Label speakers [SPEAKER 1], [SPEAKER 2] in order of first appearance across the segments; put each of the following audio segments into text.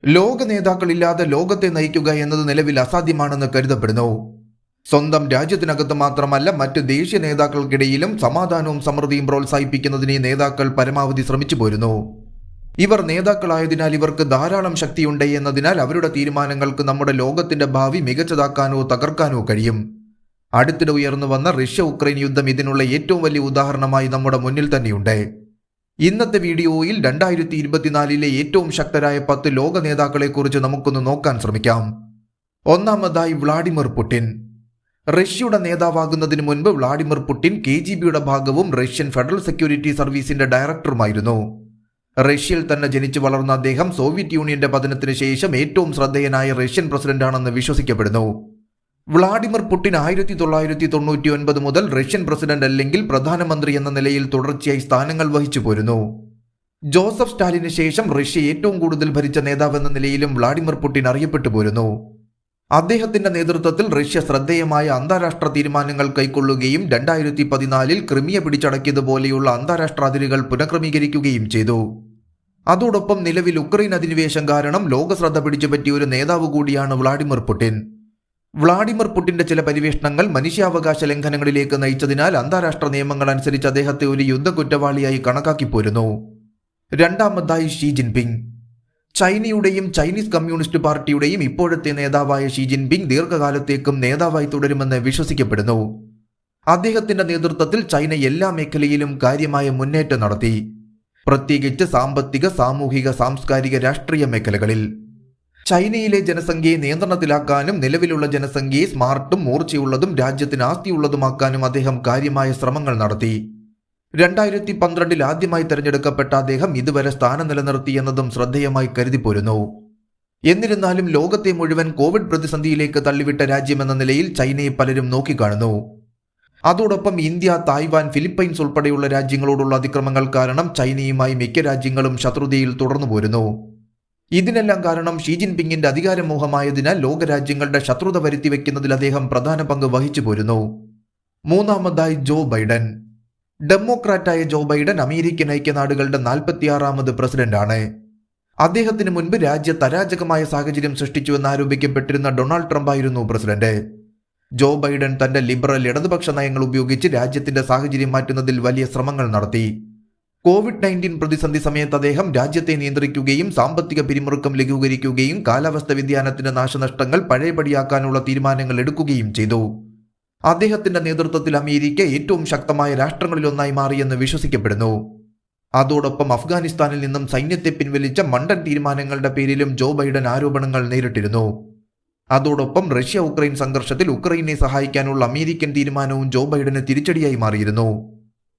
[SPEAKER 1] ലോക നേതാക്കളില്ലാതെ ലോകത്തെ നയിക്കുക എന്നത് നിലവിൽ അസാധ്യമാണെന്ന് കരുതപ്പെടുന്നു. സ്വന്തം രാജ്യത്തിനകത്ത് മാത്രമല്ല മറ്റ് ദേശീയ നേതാക്കൾക്കിടയിലും സമാധാനവും സമൃദ്ധിയും പ്രോത്സാഹിപ്പിക്കുന്നതിന് ഈ നേതാക്കൾ പരമാവധി ശ്രമിച്ചു പോരുന്നു. ഇവർ നേതാക്കളായതിനാൽ ഇവർക്ക് ധാരാളം ശക്തിയുണ്ട് എന്നതിനാൽ അവരുടെ തീരുമാനങ്ങൾക്ക് നമ്മുടെ ലോകത്തിന്റെ ഭാവി മികച്ചതാക്കാനോ തകർക്കാനോ കഴിയും. അടുത്തിടെ ഉയർന്നു വന്ന റഷ്യ-ഉക്രൈൻ യുദ്ധം ഇതിനുള്ള ഏറ്റവും വലിയ ഉദാഹരണമായി നമ്മുടെ മുന്നിൽ തന്നെയുണ്ട്. ഇന്നത്തെ വീഡിയോയിൽ 2024 ഏറ്റവും ശക്തരായ 10 ലോക നേതാക്കളെക്കുറിച്ച് നമുക്കൊന്ന് നോക്കാൻ ശ്രമിക്കാം. ഒന്നാമതായി വ്ളാഡിമിർ പുടിൻ. റഷ്യയുടെ നേതാവാകുന്നതിന് മുൻപ് വ്ളാഡിമിർ പുടിൻ KGBയുടെ ഭാഗവും റഷ്യൻ ഫെഡറൽ സെക്യൂരിറ്റി സർവീസിന്റെ ഡയറക്ടറുമായിരുന്നു. റഷ്യയിൽ തന്നെ ജനിച്ചു വളർന്ന അദ്ദേഹം സോവിയറ്റ് യൂണിയന്റെ പതനത്തിന് ശേഷം ഏറ്റവും ശ്രദ്ധേയനായ റഷ്യൻ പ്രസിഡന്റാണെന്ന് വിശ്വസിക്കപ്പെടുന്നു. വ്ളാഡിമിർ പുടിൻ 1999 മുതൽ റഷ്യൻ പ്രസിഡന്റ് അല്ലെങ്കിൽ പ്രധാനമന്ത്രി എന്ന നിലയിൽ തുടർച്ചയായി സ്ഥാനങ്ങൾ വഹിച്ചു പോരുന്നു. ജോസഫ് സ്റ്റാലിന് ശേഷം റഷ്യ ഏറ്റവും കൂടുതൽ ഭരിച്ച നേതാവെന്ന നിലയിലും വ്ളാഡിമിർ പുടിൻ അറിയപ്പെട്ടു പോരുന്നു. അദ്ദേഹത്തിന്റെ നേതൃത്വത്തിൽ റഷ്യ ശ്രദ്ധേയമായ അന്താരാഷ്ട്ര തീരുമാനങ്ങൾ കൈക്കൊള്ളുകയും 2014 ക്രിമിയ പിടിച്ചടക്കിയതുപോലെയുള്ള അന്താരാഷ്ട്ര അതിരുകൾ പുനഃക്രമീകരിക്കുകയും ചെയ്തു. അതോടൊപ്പം നിലവിൽ ഉക്രൈൻ അധിനിവേശം കാരണം ലോകശ്രദ്ധ പിടിച്ചുപറ്റിയ ഒരു നേതാവ് കൂടിയാണ് വ്ളാഡിമിർ പുടിൻ. വ്ളാഡിമിർ പുടിന്റെ ചില പര്യവേഷണങ്ങൾ മനുഷ്യാവകാശ ലംഘനങ്ങളിലേക്ക് നയിച്ചതിനാൽ അന്താരാഷ്ട്ര നിയമങ്ങൾ അനുസരിച്ച് അദ്ദേഹത്തെ ഒരു യുദ്ധ കുറ്റവാളിയായി കണക്കാക്കിപ്പോരുന്നു. രണ്ടാമതായി ഷീ ജിൻപിങ്. ചൈനയുടെയും ചൈനീസ് കമ്മ്യൂണിസ്റ്റ് പാർട്ടിയുടെയും ഇപ്പോഴത്തെ നേതാവായ ഷീ ജിൻപിങ് ദീർഘകാലത്തേക്കും നേതാവായി തുടരുമെന്ന് വിശ്വസിക്കപ്പെടുന്നു. അദ്ദേഹത്തിന്റെ നേതൃത്വത്തിൽ ചൈന എല്ലാ മേഖലയിലും കാര്യമായ മുന്നേറ്റം നടത്തി, പ്രത്യേകിച്ച് സാമ്പത്തിക, സാമൂഹിക, സാംസ്കാരിക, രാഷ്ട്രീയ മേഖലകളിൽ. ചൈനയിലെ ജനസംഖ്യയെ നിയന്ത്രണത്തിലാക്കാനും നിലവിലുള്ള ജനസംഖ്യയെ സ്മാർട്ടും മൂർച്ചയുള്ളതും രാജ്യത്തിന് ആസ്തിയുള്ളതുമാക്കാനും അദ്ദേഹം കാര്യമായ ശ്രമങ്ങൾ നടത്തി. 2012 ആദ്യമായി തെരഞ്ഞെടുക്കപ്പെട്ട അദ്ദേഹം ഇതുവരെ സ്ഥാനം നിലനിർത്തി എന്നതും ശ്രദ്ധേയമായി കരുതിപ്പോരുന്നു. എന്നിരുന്നാലും ലോകത്തെ മുഴുവൻ കോവിഡ് പ്രതിസന്ധിയിലേക്ക് തള്ളിവിട്ട രാജ്യമെന്ന നിലയിൽ ചൈനയെ പലരും നോക്കിക്കാണുന്നു. അതോടൊപ്പം ഇന്ത്യ, തായ്വാൻ, ഫിലിപ്പൈൻസ് ഉൾപ്പെടെയുള്ള രാജ്യങ്ങളോടുള്ള അതിക്രമങ്ങൾ കാരണം ചൈനയുമായി മിക്ക രാജ്യങ്ങളും ശത്രുതയിൽ തുടർന്നു പോരുന്നു. ഇതിനെല്ലാം കാരണം ഷീ ജിൻപിങ്ങിന്റെ അധികാരമോഹമായതിനാൽ ലോകരാജ്യങ്ങളുടെ ശത്രുത വരുത്തിവെക്കുന്നതിൽ അദ്ദേഹം പ്രധാന പങ്ക് വഹിച്ചു പോരുന്നു. മൂന്നാമതായി ജോ ബൈഡൻ. ഡെമോക്രാറ്റായ ജോ ബൈഡൻ അമേരിക്കൻ ഐക്യനാടുകളുടെ 46ാമത് പ്രസിഡന്റാണ്. അദ്ദേഹത്തിന് മുൻപ് രാജ്യത്ത് അരാജകമായ സാഹചര്യം സൃഷ്ടിച്ചുവെന്ന് ആരോപിക്കപ്പെട്ടിരുന്ന ഡൊണാൾഡ് ട്രംപ് ആയിരുന്നു പ്രസിഡന്റ്. ജോ ബൈഡൻ തന്റെ ലിബറൽ ഇടതുപക്ഷ നയങ്ങൾ ഉപയോഗിച്ച് രാജ്യത്തിന്റെ സാഹചര്യം മാറ്റുന്നതിൽ വലിയ ശ്രമങ്ങൾ നടത്തി. COVID-19 പ്രതിസന്ധി സമയത്ത് അദ്ദേഹം രാജ്യത്തെ നിയന്ത്രിക്കുകയും സാമ്പത്തിക പിരിമുറുക്കം ലഘൂകരിക്കുകയും കാലാവസ്ഥ വ്യതിയാനത്തിന്റെ നാശനഷ്ടങ്ങൾ പഴയപടിയാക്കാനുള്ള തീരുമാനങ്ങൾ എടുക്കുകയും ചെയ്തു. അദ്ദേഹത്തിന്റെ നേതൃത്വത്തിൽ അമേരിക്ക ഏറ്റവും ശക്തമായ രാഷ്ട്രങ്ങളിലൊന്നായി മാറിയെന്ന് വിശ്വസിക്കപ്പെടുന്നു. അതോടൊപ്പം അഫ്ഗാനിസ്ഥാനിൽ നിന്നും സൈന്യത്തെ പിൻവലിച്ച മണ്ടൻ തീരുമാനങ്ങളുടെ പേരിലും ജോ ബൈഡൻ ആരോപണങ്ങൾ നേരിട്ടിരുന്നു. അതോടൊപ്പം റഷ്യ-ഉക്രൈൻ സംഘർഷത്തിൽ ഉക്രൈനെ സഹായിക്കാനുള്ള അമേരിക്കൻ തീരുമാനവും ജോ ബൈഡന് തിരിച്ചടിയായി മാറിയിരുന്നു.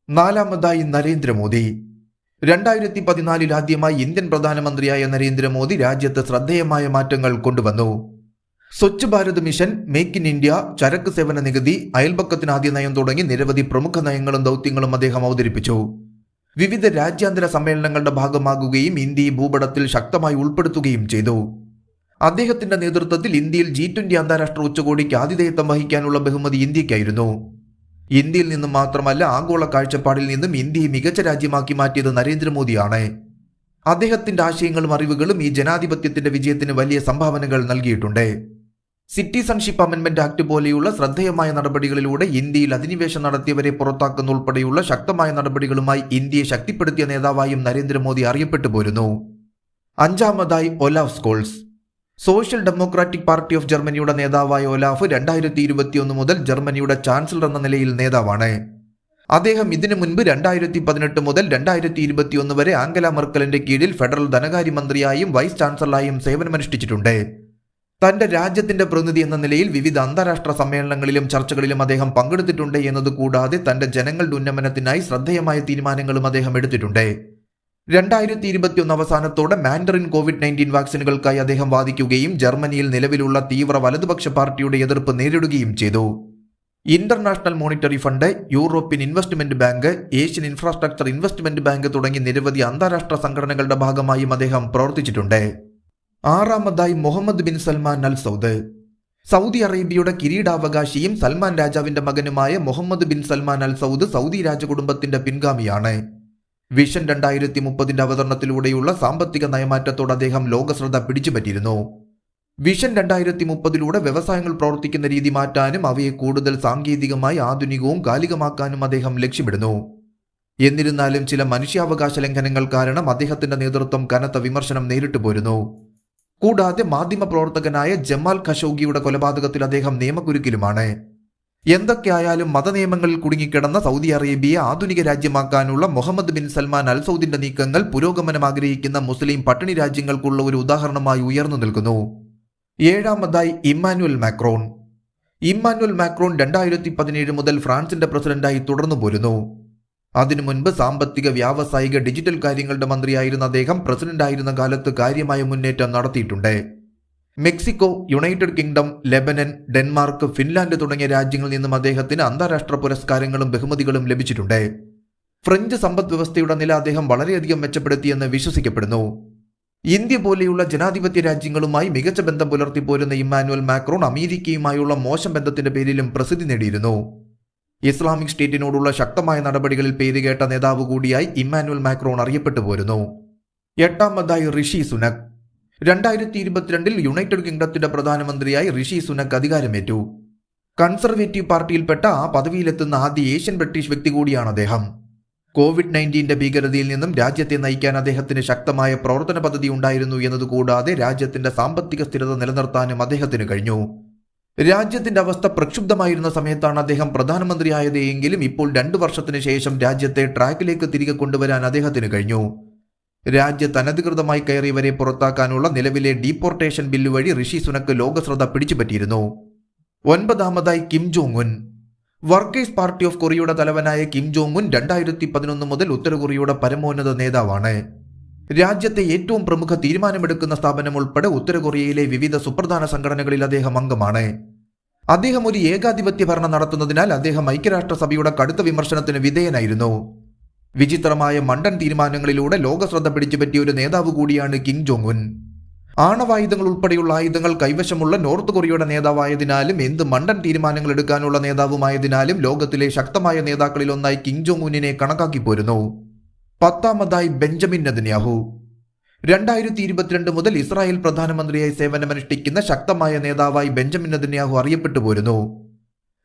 [SPEAKER 1] നാലാമതായി നരേന്ദ്രമോദി. 2014 ആദ്യമായി ഇന്ത്യൻ പ്രധാനമന്ത്രിയായ നരേന്ദ്രമോദി രാജ്യത്ത് ശ്രദ്ധേയമായ മാറ്റങ്ങൾ കൊണ്ടുവന്നു. Swachh Bharat mission, make in India, ചരക്ക് സേവന നികുതി, അയൽപക്കത്തിന് ആദ്യ നയം തുടങ്ങി നിരവധി പ്രമുഖ നയങ്ങളും ദൗത്യങ്ങളും അദ്ദേഹം അവതരിപ്പിച്ചു. വിവിധ രാജ്യാന്തര സമ്മേളനങ്ങളുടെ ഭാഗമാകുകയും ഇന്ത്യയെ ഭൂപടത്തിൽ ശക്തമായി ഉൾപ്പെടുത്തുകയും ചെയ്തു. അദ്ദേഹത്തിന്റെ നേതൃത്വത്തിൽ ഇന്ത്യയിൽ G20 അന്താരാഷ്ട്ര ഉച്ചകോടിക്ക് ആതിഥേയത്വം വഹിക്കാനുള്ള ബഹുമതി ഇന്ത്യക്കായിരുന്നു. ഇന്ത്യയിൽ നിന്നും മാത്രമല്ല ആഗോള കാഴ്ചപ്പാടിൽ നിന്നും ഇന്ത്യയെ മികച്ച രാജ്യമാക്കി മാറ്റിയത് നരേന്ദ്രമോദിയാണ്. അദ്ദേഹത്തിന്റെ ആശയങ്ങളും അറിവുകളും ഈ ജനാധിപത്യത്തിന്റെ വിജയത്തിന് വലിയ സംഭാവനകൾ നൽകിയിട്ടുണ്ട്. സിറ്റിസൺഷിപ്പ് അമെൻമെന്റ് ആക്ട് പോലെയുള്ള ശ്രദ്ധേയമായ നടപടികളിലൂടെ ഇന്ത്യയിൽ അധിനിവേശം നടത്തിയവരെ പുറത്താക്കുന്ന ഉൾപ്പെടെയുള്ള ശക്തമായ നടപടികളുമായി ഇന്ത്യയെ ശക്തിപ്പെടുത്തിയ നേതാവായും നരേന്ദ്രമോദി അറിയപ്പെട്ടു പോരുന്നു. അഞ്ചാമതായി Olaf Scholes. Social democratic party of ജർമ്മനിയുടെ നേതാവായ ഒലാഫ് 2021 മുതൽ ജർമ്മനിയുടെ ചാൻസലർ എന്ന നിലയിൽ നേതാവാണ്. അദ്ദേഹം ഇതിനു മുൻപ് 2018 മുതൽ 2021 വരെ ആംഗല മെർക്കലിന്റെ കീഴിൽ ഫെഡറൽ ധനകാര്യമന്ത്രിയായും വൈസ് ചാൻസലറായും സേവനമനുഷ്ഠിച്ചിട്ടുണ്ട്. തന്റെ രാജ്യത്തിന്റെ പ്രതിനിധി എന്ന നിലയിൽ വിവിധ അന്താരാഷ്ട്ര സമ്മേളനങ്ങളിലും ചർച്ചകളിലും അദ്ദേഹം പങ്കെടുത്തിട്ടുണ്ട് എന്നതുകൂടാതെ തന്റെ ജനങ്ങളുടെ ഉന്നമനത്തിനായി ശ്രദ്ധേയമായ തീരുമാനങ്ങളും അദ്ദേഹം എടുത്തിട്ടുണ്ട്. 2021 അവസാനത്തോടെ മാൻഡറിൻ COVID-19 വാക്സിനുകൾക്കായി അദ്ദേഹം വാദിക്കുകയും ജർമ്മനിയിൽ നിലവിലുള്ള തീവ്ര വലതുപക്ഷ പാർട്ടിയുടെ എതിർപ്പ് നേരിടുകയും ചെയ്തു. International monetary fund, European investment bank, Asian infrastructure investment bank തുടങ്ങി നിരവധി അന്താരാഷ്ട്ര സംഘടനകളുടെ ഭാഗമായും അദ്ദേഹം പ്രവർത്തിച്ചിട്ടുണ്ട്. ആറാമതായി Muhammad bin Salman Al Saud. Saudi അറേബ്യയുടെ കിരീടാവകാശിയും സൽമാൻ രാജാവിന്റെ മകനുമായ Muhammad bin Salman Al Saud Saudi രാജകുടുംബത്തിന്റെ പിൻഗാമിയാണ്. Vision 2030 അവതരണത്തിലൂടെയുള്ള സാമ്പത്തിക നയമാറ്റത്തോട് അദ്ദേഹം ലോകശ്രദ്ധ പിടിച്ചുപറ്റിയിരുന്നു. വിഷൻ 2030 വ്യവസായങ്ങൾ പ്രവർത്തിക്കുന്ന രീതി മാറ്റാനും അവയെ കൂടുതൽ സാങ്കേതികമായി ആധുനികവും കാലികമാക്കാനും അദ്ദേഹം ലക്ഷ്യമിടുന്നു. എന്നിരുന്നാലും ചില മനുഷ്യാവകാശ ലംഘനങ്ങൾ കാരണം അദ്ദേഹത്തിന്റെ നേതൃത്വം കനത്ത വിമർശനം നേരിട്ടു പോരുന്നു. കൂടാതെ മാധ്യമപ്രവർത്തകനായ ജമാൽ ഖഷോഗിയുടെ കൊലപാതകത്തിൽ അദ്ദേഹം നിയമക്കുരുക്കിലുമാണ്. എന്തൊക്കെയായാലും മതനിയമങ്ങളിൽ കുടുങ്ങിക്കിടന്ന സൗദി അറേബ്യയെ ആധുനിക രാജ്യമാക്കാനുള്ള മുഹമ്മദ് ബിൻ സൽമാൻ അൽ സൗദിന്റെ നീക്കങ്ങൾ പുരോഗമനം ആഗ്രഹിക്കുന്ന മുസ്ലിം പട്ടിണി രാജ്യങ്ങൾക്കുള്ള ഒരു ഉദാഹരണമായി ഉയർന്നു നിൽക്കുന്നു. 7-ാമതായി ഇമ്മാനുവൽ മാക്രോൺ. ഇമ്മാനുവൽ മാക്രോൺ 2017 മുതൽ ഫ്രാൻസിന്റെ പ്രസിഡന്റായി തുടർന്നു പോരുന്നു. അതിനു മുൻപ് സാമ്പത്തിക, വ്യാവസായിക, ഡിജിറ്റൽ കാര്യങ്ങളുടെ മന്ത്രിയായിരുന്ന അദ്ദേഹം പ്രസിഡന്റായിരുന്ന കാലത്ത് കാര്യമായ മുന്നേറ്റം നടത്തിയിട്ടുണ്ട്. Mexico, United kingdom, Lebanon, Denmark, Finland തുടങ്ങിയ രാജ്യങ്ങളിൽ നിന്നും അദ്ദേഹത്തിന് അന്താരാഷ്ട്ര പുരസ്കാരങ്ങളും ബഹുമതികളും ലഭിച്ചിട്ടുണ്ട്. ഫ്രഞ്ച് സമ്പദ് വ്യവസ്ഥയുടെ നില അദ്ദേഹം വളരെയധികം മെച്ചപ്പെടുത്തിയെന്ന് വിശ്വസിക്കപ്പെടുന്നു. ഇന്ത്യ പോലെയുള്ള ജനാധിപത്യ രാജ്യങ്ങളുമായി മികച്ച ബന്ധം പുലർത്തിപ്പോരുന്ന ഇമ്മാനുവൽ മാക്രോൺ അമേരിക്കയുമായുള്ള മോശം ബന്ധത്തിന്റെ പേരിലും പ്രസിദ്ധി നേടിയിരുന്നു. ഇസ്ലാമിക് സ്റ്റേറ്റിനോടുള്ള ശക്തമായ നടപടികളിൽ പേരുകേട്ട നേതാവ് കൂടിയായി ഇമ്മാനുവൽ മാക്രോൺ അറിയപ്പെട്ടു പോരുന്നു. 8-ാമതായി ഋഷി സുനക്. 2022 യുണൈറ്റഡ് കിങ്ഡത്തിന്റെ പ്രധാനമന്ത്രിയായി ഋഷി സുനക് അധികാരമേറ്റു. കൺസർവേറ്റീവ് പാർട്ടിയിൽപ്പെട്ട ആ പദവിയിലെത്തുന്ന ആദ്യ ഏഷ്യൻ ബ്രിട്ടീഷ് വ്യക്തി കൂടിയാണ് അദ്ദേഹം. COVID-19 ഭീകരതയിൽ നിന്നും രാജ്യത്തെ നയിക്കാൻ അദ്ദേഹത്തിന് ശക്തമായ പ്രവർത്തന പദ്ധതി ഉണ്ടായിരുന്നു എന്നതുകൂടാതെ രാജ്യത്തിന്റെ സാമ്പത്തിക സ്ഥിരത നിലനിർത്താനും അദ്ദേഹത്തിന് കഴിഞ്ഞു. രാജ്യത്തിന്റെ അവസ്ഥ പ്രക്ഷുബ്ധമായിരുന്ന സമയത്താണ് അദ്ദേഹം പ്രധാനമന്ത്രിയായത് എങ്കിലും ഇപ്പോൾ 2 വർഷത്തിന് ശേഷം രാജ്യത്തെ ട്രാക്കിലേക്ക് തിരികെ കൊണ്ടുവരാൻ അദ്ദേഹത്തിന് കഴിഞ്ഞു. രാജ്യത്ത് അനധികൃതമായി കയറിയവരെ പുറത്താക്കാനുള്ള നിലവിലെ ഡീപ്പോർട്ടേഷൻ ബില്ല് വഴി ഋഷി സുനക് ലോകശ്രദ്ധ പിടിച്ചുപറ്റിയിരുന്നു. 9-ാമതായി Kim Jong Un. Workers party of കൊറിയയുടെ തലവനായ കിം ജോങ് ഉൻ 2011 മുതൽ ഉത്തര കൊറിയയുടെ പരമോന്നത നേതാവാണ്. രാജ്യത്തെ ഏറ്റവും പ്രമുഖ തീരുമാനമെടുക്കുന്ന സ്ഥാപനം ഉൾപ്പെടെ ഉത്തര കൊറിയയിലെ വിവിധ സുപ്രധാന സംഘടനകളിൽ അദ്ദേഹം അംഗമാണ്. അദ്ദേഹം ഒരു ഏകാധിപത്യ ഭരണം നടത്തുന്നതിനാൽ അദ്ദേഹം ഐക്യരാഷ്ട്രസഭയുടെ കടുത്ത വിമർശനത്തിന് വിധേയനായിരുന്നു. വിചിത്രമായ മണ്ടൻ തീരുമാനങ്ങളിലൂടെ ലോകശ്രദ്ധ പിടിച്ചുപറ്റിയ ഒരു നേതാവ് കൂടിയാണ് കിം ജോങ് ഉൻ. ആണവായുധങ്ങൾ ഉൾപ്പെടെയുള്ള ആയുധങ്ങൾ കൈവശമുള്ള നോർത്ത് കൊറിയയുടെ നേതാവായതിനാലും എന്ത് മണ്ടൻ തീരുമാനങ്ങൾ എടുക്കാനുള്ള നേതാവുമായതിനാലും ലോകത്തിലെ ശക്തമായ നേതാക്കളിൽ ഒന്നായി കിം ജോങ് ഉന്നിനെ കണക്കാക്കി പോരുന്നു. 10-ാമതായി ബെഞ്ചമിൻ നെതന്യാഹു. 2022 മുതൽ ഇസ്രായേൽ പ്രധാനമന്ത്രിയായി സേവനമനുഷ്ഠിക്കുന്ന ശക്തമായ നേതാവായി ബെഞ്ചമിൻ നെതന്യാഹു അറിയപ്പെട്ടു പോരുന്നു.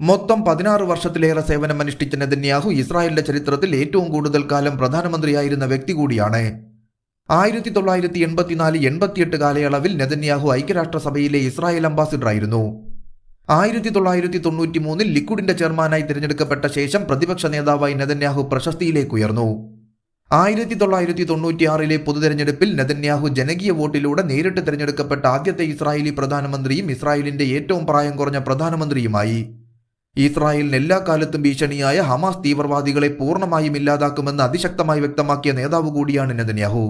[SPEAKER 1] മൊത്തം 16 വർഷത്തിലേറെ സേവനമനുഷ്ഠിച്ച നെതന്യാഹു ഇസ്രായേലിന്റെ ചരിത്രത്തിൽ ഏറ്റവും കൂടുതൽ കാലം പ്രധാനമന്ത്രിയായിരുന്ന വ്യക്തി കൂടിയാണ്. 1984-88 കാലയളവിൽ നെതന്യാഹു ഐക്യരാഷ്ട്രസഭയിലെ ഇസ്രായേൽ അംബാസിഡറായിരുന്നു. 1993 ലിക്കുഡിന്റെ ചെയർമാനായി തിരഞ്ഞെടുക്കപ്പെട്ട ശേഷം പ്രതിപക്ഷ നേതാവായി നെതന്യാഹു പ്രശസ്തിയിലേക്ക് ഉയർന്നു. 1996 പൊതുതെരഞ്ഞെടുപ്പിൽ നെതന്യാഹു ജനകീയ വോട്ടിലൂടെ നേരിട്ട് തിരഞ്ഞെടുക്കപ്പെട്ട ആദ്യത്തെ ഇസ്രായേലി പ്രധാനമന്ത്രിയും ഇസ്രായേലിന്റെ ഏറ്റവും പ്രായം കുറഞ്ഞ പ്രധാനമന്ത്രിയുമായി. ഇസ്രായേലിന് എല്ലാ കാലത്തും ഭീഷണിയായ ഹമാസ് തീവ്രവാദികളെ പൂർണ്ണമായും ഇല്ലാതാക്കുമെന്ന് അതിശക്തമായി വ്യക്തമാക്കിയ നേതാവ് കൂടിയാണ് നെതന്യാഹു.